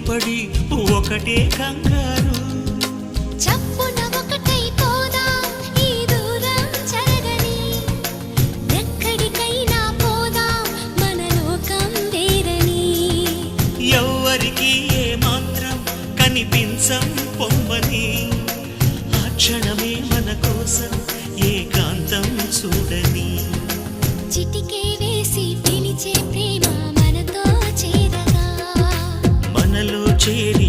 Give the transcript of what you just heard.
ఇరుపడి ఒకటే కంగారు. చప్పున ఒకటై పోదాం ఈ దూరం చెరగని, ఎక్కడికైనా పోదాం మన లోకం వేరని. ఎవ్వరికి ఏ మాత్రం కనిపించం పొమ్మని, ఆ క్షణమే మన కోసం ఏకాంతం చూడని. చిటికే వేసి పిలిచే ప్రేమ మనతో చేరగా, మనలో చేరి